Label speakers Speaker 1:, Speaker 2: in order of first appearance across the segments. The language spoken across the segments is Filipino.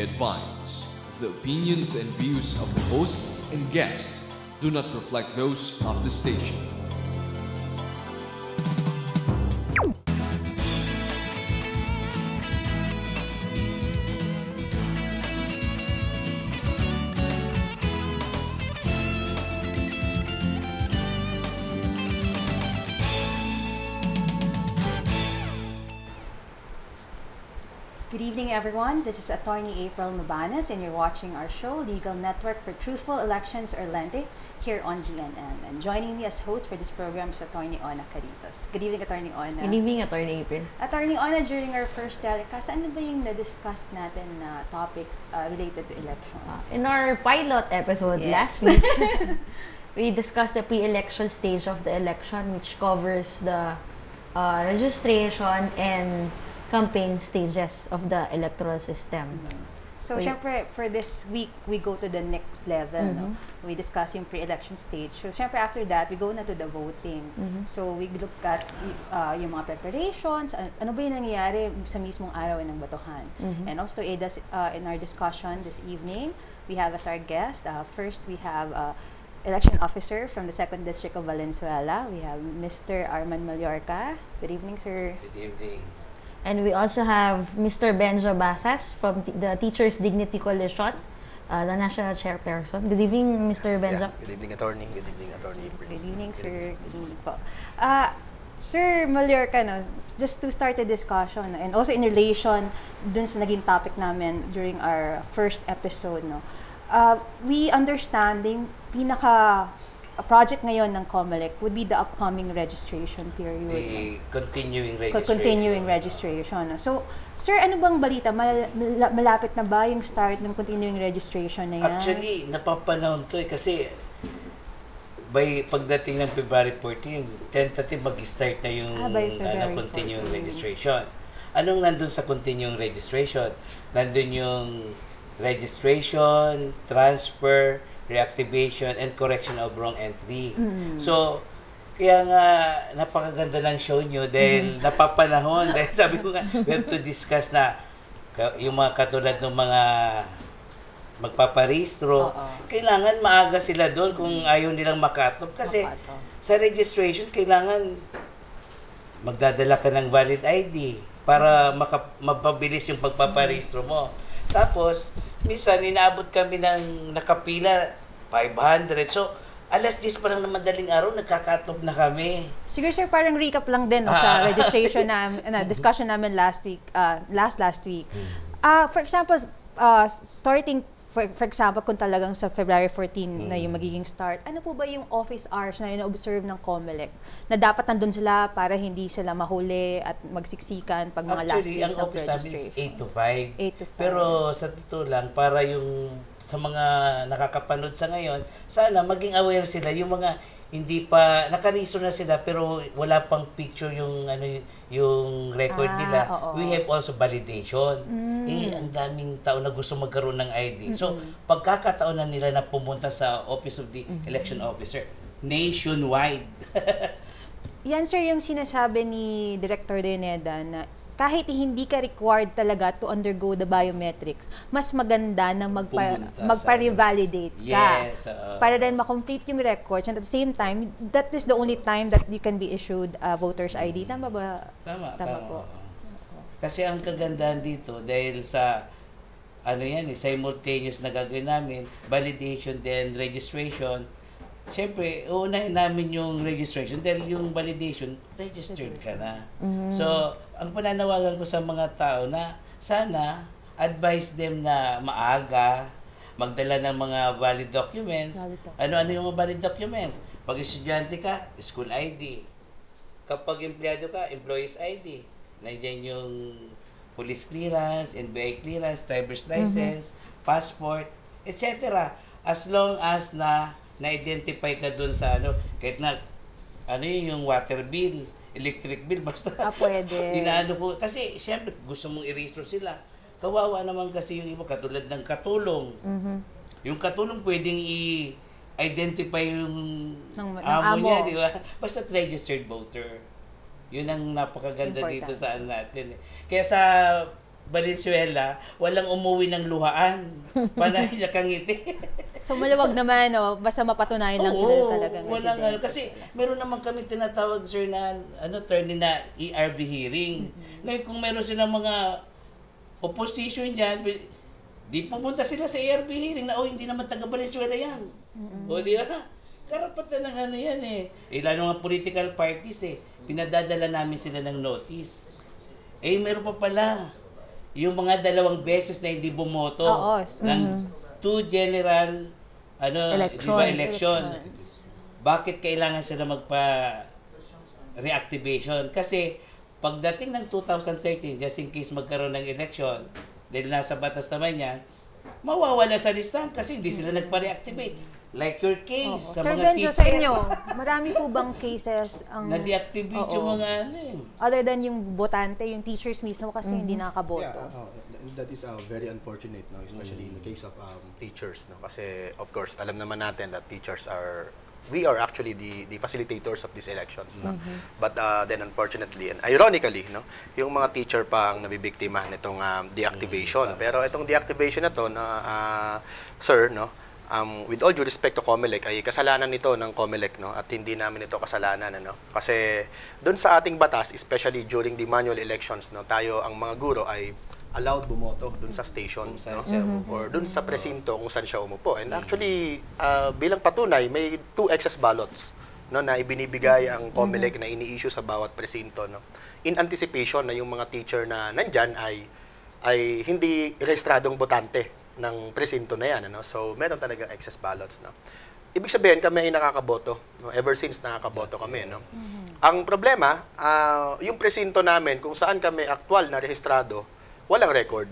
Speaker 1: be advised, the opinions and views of the hosts and guests do not reflect those of the station.
Speaker 2: Good evening, everyone. This is Attorney April Mabanas, and you're watching our show, Legal Network for Truthful Elections or LENTE, here on GNN. And joining me as host for this program is Attorney Ona Caritos. Good evening, Attorney Ona.
Speaker 3: Good evening, Attorney April.
Speaker 2: Attorney Ona, during our first telecast, ano ba yung na-discuss natin na topic related to elections?
Speaker 3: In our pilot episode
Speaker 2: Yes.
Speaker 3: last week, we discussed the pre-election stage of the election, which covers the registration and campaign stages of the electoral system.
Speaker 2: So, syempre, for this week, we go to the next level. No? We discuss yung pre-election stage. So, syempre, after that, we go na to the voting. So, we look at yung mga preparations, ano ba yung nangyayari sa mismong araw ng botohan. And also, to aid us in our discussion this evening, we have as our guest, first, we have election officer from the 2nd District of Valenzuela. We have Mr. Arman Mallorca. Good evening, sir.
Speaker 4: Good evening.
Speaker 3: And we also have Mr. Benjo Basas from the Teachers Dignity Coalition, the national chairperson. Good evening, Mr. Benjo.
Speaker 4: Yeah. Good evening, Attorney. Good evening, Attorney.
Speaker 2: Good evening, sir. Good evening po. Sir Mallorca, no, just to start the discussion, and also in relation dun sa naging topic namin during our first episode, no, we understanding project ngayon ng COMELEC would be the upcoming registration period.
Speaker 4: The continuing registration.
Speaker 2: Continuing registration. So, sir, ano bang balita? Malapit na ba yung start ng continuing registration na yan?
Speaker 4: Actually, napapanahon to kasi by pagdating ng February 14, tentative mag-start na yung continuing registration. Anong nandun sa continuing registration? Nandun yung registration, transfer, reactivation, and correction of wrong entry. So, kaya nga, napakaganda ng show nyo dahil napapanahon. Dahil sabi ko nga, we have to discuss na yung mga katulad ng mga magpaparehistro, kailangan maaga sila doon kung ayaw nilang makatop. Kasi sa registration, kailangan magdadala ka ng valid ID para mapabilis yung pagpaparehistro mo. Tapos, minsan, inaabot kami ng nakapila, 500. So, alas 10 pa lang na madaling araw, nagkakatop na kami.
Speaker 2: Siguro, sir, parang recap lang din no, sa registration na discussion namin last week. For example, starting, for example, kung talagang sa February 14 na yung magiging start, ano po ba yung office hours na ina-observe ng COMELEC na dapat nandun sila para hindi sila mahuli at magsiksikan pag mga last days
Speaker 4: ang
Speaker 2: of
Speaker 4: office namin is
Speaker 2: registration?
Speaker 4: 8 to 5.
Speaker 2: 8 to 5.
Speaker 4: Pero sa totoo lang, para yung sa mga nakakapanood sa ngayon, sana maging aware sila yung mga hindi pa nakarehistro na sila pero wala pang picture yung yung record nila. We have also validation. Ang daming tao na gusto magkaroon ng ID. So pagkakataon na nila na pumunta sa Office of the Election Officer nationwide.
Speaker 2: Yan, sir, yung sinasabi ni Director Deneda na kahit hindi ka required talaga to undergo the biometrics, mas maganda na magpa-revalidate ka.
Speaker 4: Yes,
Speaker 2: para din makomplete yung records, and at the same time, that is the only time that you can be issued voter's ID. Tama ba?
Speaker 4: Tama
Speaker 2: po.
Speaker 4: Kasi ang kagandahan dito, dahil sa simultaneous na gagawin namin, validation then registration, siyempre, uunahin namin yung registration dahil yung validation, registered ka na. So, ang pananawagan ko sa mga tao na sana advise them na maaga, magdala ng mga valid documents. Ano-ano yung mga valid documents? Pag estudyante ka, school ID. Kapag empleyado ka, employee's ID. Nandiyan yung police clearance, NBI clearance, driver's license, passport, etc. As long as na-identify ka dun sa kahit na yung water bill, electric bill, basta
Speaker 2: pwede.
Speaker 4: inaano ko. Kasi siyempre gusto mong i-register sila. Kawawa naman kasi yung iba, katulad ng katulong. Yung katulong pwedeng i-identify yung amo niya, di ba? Basta registered voter. Yun ang napakaganda dito sa natin. Kaya sa Valenzuela, walang umuwi ng luhaan. Panay nakangiti.
Speaker 2: So maluwag naman, no? Basta mapatunayan lang sila talagang
Speaker 4: walang
Speaker 2: residente.
Speaker 4: kasi meron naman kami tinatawag, sir, na attorney na ERB hearing. Ngayon, kung meron silang mga opposition dyan, di pumunta sila sa ERB hearing na, hindi naman taga Valenzuela yan. O di ba? Karapatan ng ano yan eh. Lalo nga political parties eh. Pinadadala namin sila ng notice. Meron pa pala yung mga 2 beses na hindi bumoto ng 2 general elections. Bakit kailangan sila reactivation? Kasi pagdating ng 2013, just in case magkaroon ng election, dahil nasa batas naman yan, mawawala sa listahan kasi hindi sila nagpa-reactivate. Like your case sa
Speaker 2: Sir
Speaker 4: mga
Speaker 2: Benjo,
Speaker 4: teacher.
Speaker 2: sa inyo, marami po bang cases ang
Speaker 4: Na-deactivate yung mga
Speaker 2: other than yung botante, yung teachers mismo kasi hindi nakakaboto?
Speaker 5: Yeah, that is very unfortunate, no? Especially in the case of teachers, no? Kasi of course alam naman natin that we are actually the facilitators of these elections, no? But then unfortunately and ironically, no, yung mga teacher pa ang nabibiktima nitong deactivation. Pero itong deactivation na to, sir, no, with all due respect to COMELEC, ay kasalanan nito ng COMELEC, no? At hindi namin ito kasalanan, ano? Kasi doon sa ating batas, especially during the manual elections, no, tayo ang mga guro ay allowed bumoto doon sa station, no? Or doon sa presinto kung saan siya umupo. And actually, bilang patunay, may 2 excess ballots, no, na ibinibigay ang COMELEC na ini-issue sa bawat presinto, no? In anticipation na yung mga teacher na nandyan ay hindi rehistradong botante ng presinto na yan, ano? So, meron talaga excess ballots, no? Ibig sabihin, kami ay nakakaboto, no? Ever since nakakaboto kami, no? Ang problema, yung presinto namin, kung saan kami aktual na rehistrado, walang record.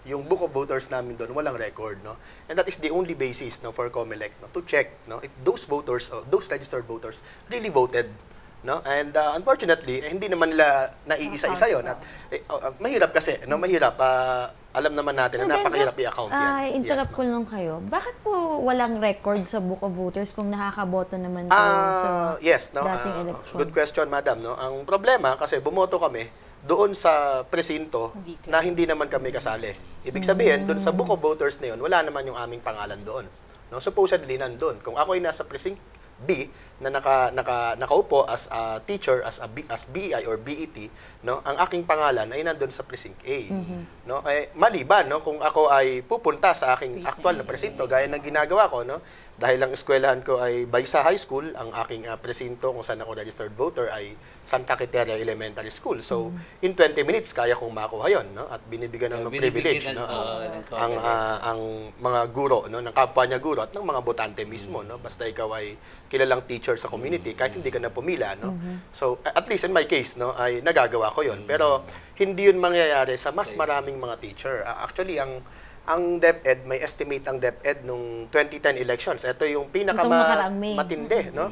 Speaker 5: Yung book of voters namin doon, walang record, no? And that is the only basis, no, for COMELEC, no, to check, no, if those voters, those registered voters really voted, no? And unfortunately, hindi naman nila naiisa-isa yon at mahirap kasi, no, mahirap. Alam naman natin na napakahirap i-account yan.
Speaker 3: Interrupt ko lang kayo. Bakit po walang record sa Book of Voters kung nakakaboto naman kayo sa
Speaker 5: yes, no?
Speaker 3: dating election?
Speaker 5: Good question, madam, no? Ang problema kasi bumoto kami doon sa presinto na hindi naman kami kasali. Ibig sabihin, doon sa Book of Voters na yun, wala naman yung aming pangalan doon. No? Supposedly, nandun. Kung ako ay nasa precinct B na nakaupo as a teacher, as BEI or BET, no, ang aking pangalan ay nandun sa precinct A. No? Maliban, no, kung ako ay pupunta sa aking actual na presinto, gaya ng ginagawa ko, no, dahil ang eskwelahan ko ay Baysa High School, ang aking presinto kung saan ako registered voter ay Santa Quiteria Elementary School. So, in 20 minutes, kaya kong makuha yun, no? At binibigyan ng privilege, no? Ang mga guro, no? Ng kapwa niya guro at ng mga botante mismo, no? Basta ikaw ay kilalang teacher sa community, kahit hindi ka na pumila, no? So, at least in my case, no, ay nagagawa ko yun. Pero, hindi yun mangyayari sa mas maraming mga teacher. Actually, ang DepEd, may estimate ang DepEd nung 2010 elections. Ito yung matindi, no?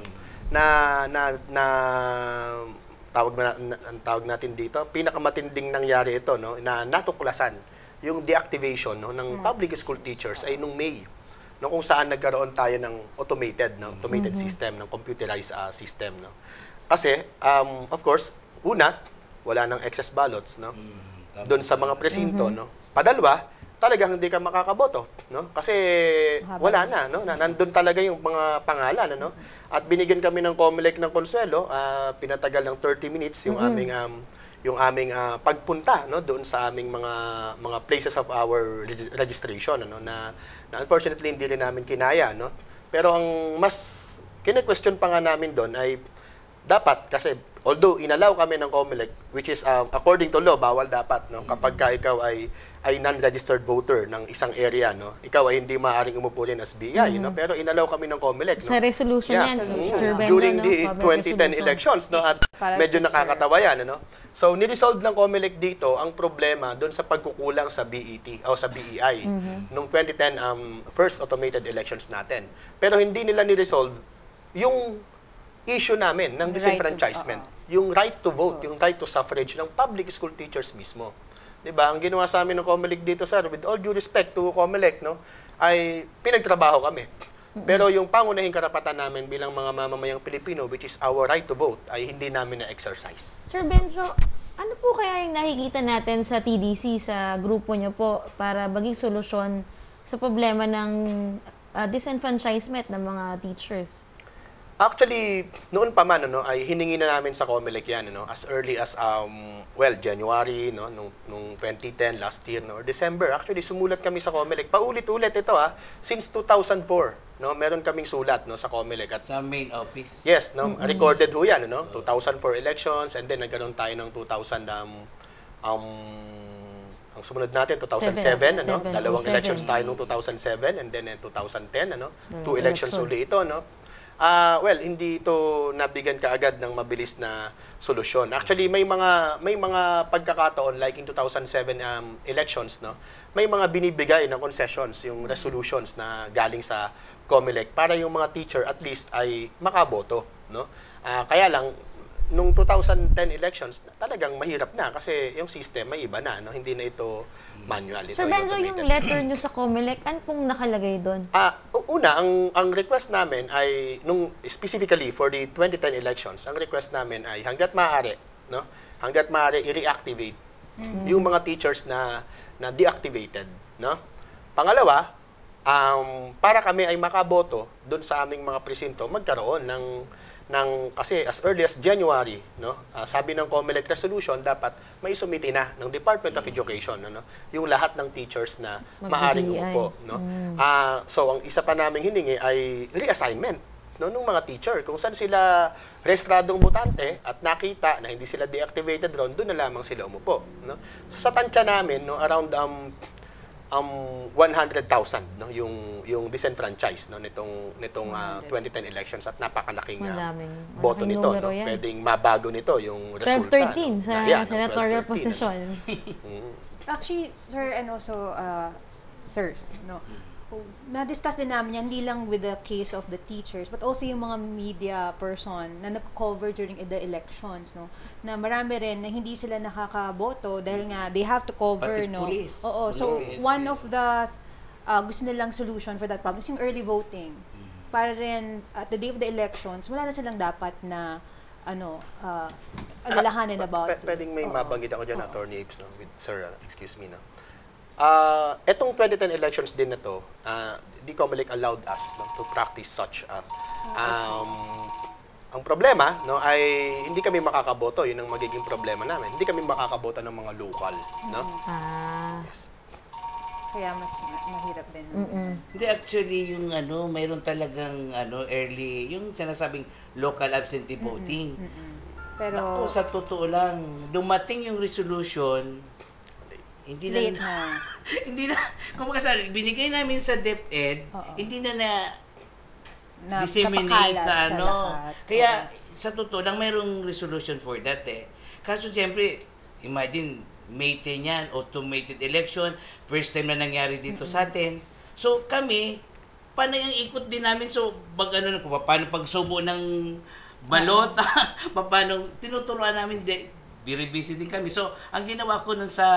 Speaker 5: Tawag natin dito, pinakamatinding nangyari ito, no, na natuklasan yung deactivation, no, ng public school teachers ay nung May, no, kung saan nagkaroon tayo ng automated system, ng computerized system, no. Kasi of course, una, wala nang excess ballots, no, doon sa mga presinto, no. Padalwa, talagang hindi ka makakaboto, no? Kasi wala na, no? Nandun talaga yung mga pangalan, ano? At binigyan kami ng COMELEC ng konsuelo, pinatagal ng 30 minutes yung aming pagpunta, no, doon sa aming mga places of our registration, ano, na unfortunately hindi rin namin kinaya, no? Pero ang mas kine-question pa nga namin doon ay dapat, kasi although inalaw kami ng COMELEC, which is according to law, bawal dapat, no, kapag ka ikaw ay non-registered voter ng isang area, no, ikaw ay hindi maaaring umupo rin as BI, no, pero inalaw kami ng COMELEC, no.
Speaker 3: Sa resolution yan, Sir Benjo,
Speaker 5: during
Speaker 3: no?
Speaker 5: the 2010 elections, no, at medyo nakakatawa yan, ano. So, niresolve ng COMELEC dito ang problema doon sa pagkukulang sa BET o sa BEI nung 2010 first automated elections natin. Pero hindi nila niresolve yung issue namin ng disenfranchisement, yung right to vote, yung right to suffrage ng public school teachers mismo. 'Di ba? Ang ginawa sa amin ng COMELEC dito, sir, with all due respect to COMELEC, no, ay pinagtrabaho kami. Pero yung pangunahing karapatan namin bilang mga mamamayang Pilipino, which is our right to vote, ay hindi namin na-exercise.
Speaker 3: Sir Benjo, Ano po kaya yung nakikita natin sa TDC, sa grupo nyo po, para maging solusyon sa problema ng disenfranchisement ng mga teachers?
Speaker 5: Actually, noon pa man ay hiningi na namin sa COMELEC yan as early as January nung 2010 last year or December. Actually sumulat kami sa COMELEC. Paulit-ulit ito since 2004 meron kaming sulat sa COMELEC at
Speaker 4: Sa main office.
Speaker 5: yes, recorded ho yan 2004 elections and then nagkaroon tayo ng 2000 ang sumunod natin 2007 dalawang elections tayo nung 2007 and then 2010 two elections uli ito well, hindi ito nabigyan kaagad ng mabilis na solusyon. Actually, may mga pagkakataon like in 2007 elections, may mga binibigay na concessions, yung resolutions na galing sa COMELEC para yung mga teacher at least ay makaboto, kaya lang nung 2010 elections, talagang mahirap na kasi yung system may iba na, hindi na ito manual. Ito
Speaker 3: Sir Benzo, yung letter nyo sa COMELEC, ano pong nakalagay doon?
Speaker 5: Una, ang request namin ay, specifically for the 2010 elections, ang request namin ay hanggat maaari i-reactivate yung mga teachers na deactivated. Pangalawa, para kami ay makaboto doon sa aming mga presinto, magkaroon ng kasi as early as January, sabi ng COMELEC resolution, dapat may sumiti na ng Department of Education, yung lahat ng teachers na maaring upo. So, ang isa pa naming hiningi ay reassignment ng mga teacher. Kung saan sila rehistradong botante at nakita na hindi sila deactivated ron, doon na lamang sila umupo. Sa tansya namin, around 100,000 yung disenfranchised nitong 2010 elections at napakalaking boto nito pwedeng mabago nito yung resulta
Speaker 3: 12-13 sa senatorial position.
Speaker 2: Actually, sir, and also sirs, na-discuss din namin yan, hindi lang with the case of the teachers, but also yung mga media person na nag-cover during the elections, na marami rin na hindi sila nakakaboto dahil nga they have to cover,
Speaker 4: Pati police.
Speaker 2: Oo, so one of the gusto nilang solution for that problem is yung early voting. Para rin at the day of the elections, wala na silang dapat na alalahanin about.
Speaker 5: Pwedeng may mabanggit ako dyan, Attorney Apes, with Sir, excuse me, etong 2010 elections din na to, the COMELEC allowed us to practice such. Ang problema ay hindi kami makakaboto, yun ang magiging problema namin. Hindi kami makakaboto ng mga local, Yes.
Speaker 2: Kaya mas mahirap din.
Speaker 4: Hindi, actually, yung mayroon talagang early, yung sinasabing local absentee voting.
Speaker 2: Pero
Speaker 4: Naku, sa totoo lang, dumating yung resolution, hindi
Speaker 2: late
Speaker 4: na. Hindi na. Kung kasi binigay namin sa DepEd, hindi na disseminate sa Kaya sa totoo lang mayroong resolution for that Kaso siyempre, imagine May 10 yan, automated election, first time na nangyari dito sa atin. So kami, paano yung ikot din namin? So paano pagsubo ng balota, paano tinuturuan namin, very busy din kami. So ang ginawa ko nun sa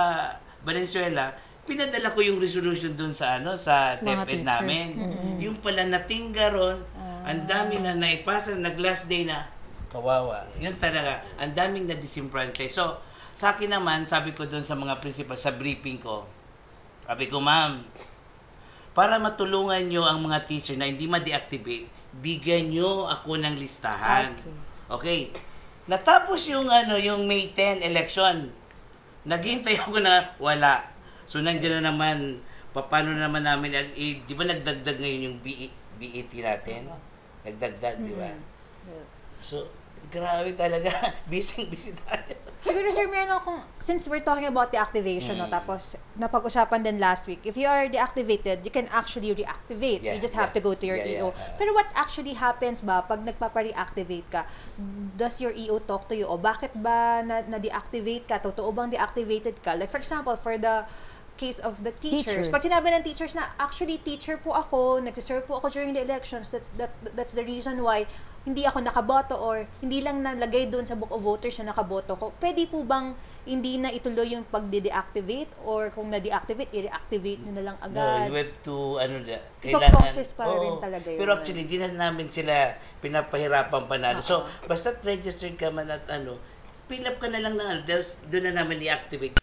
Speaker 4: Valenzuela, pinadala ko yung resolution dun sa sa DepEd namin. Yung pala natingga ron, ang dami na naipasa, nag-last day na, kawawa. Yun talaga, ang daming na-disenfranchise. So, sa akin naman, sabi ko dun sa mga principal, sa briefing ko, sabi ko, ma'am, para matulungan nyo ang mga teacher na hindi ma-deactivate, bigyan nyo ako ng listahan. Okay. Natapos yung May 10 election. Naghintay ako na wala. So, nandiyan na naman, paano naman namin, di ba nagdagdag ngayon yung BET natin? Nagdagdag, di ba? So, grabe talaga. Busy tayo.
Speaker 2: Siguro, sir, meron akong, since we're talking about deactivation, tapos napag-usapan din last week, if you are deactivated, you can actually reactivate. You just have to go to your EO. Pero what actually happens ba pag nagpapa-reactivate ka? Does your EO talk to you? O bakit ba na-deactivate ka? Totoo bang deactivated ka? Like, for example, for the case of the teachers. Pag sinabi ng teachers na, actually, teacher po ako, nagsiserve po ako during the elections, that's the reason why hindi ako nakaboto or hindi lang nalagay doon sa book of voters na nakaboto ko. Pwede po bang hindi na ituloy yung pag-deactivate or kung na-deactivate, i-reactivate nyo na lang agad?
Speaker 4: No, you have to,
Speaker 2: kailangan. Ipa-process pa rin talaga yun.
Speaker 4: Pero actually, hindi na namin sila pinapahirapan pa na. So, basta't registered ka man at fill up ka na lang ng doon na namin i-activate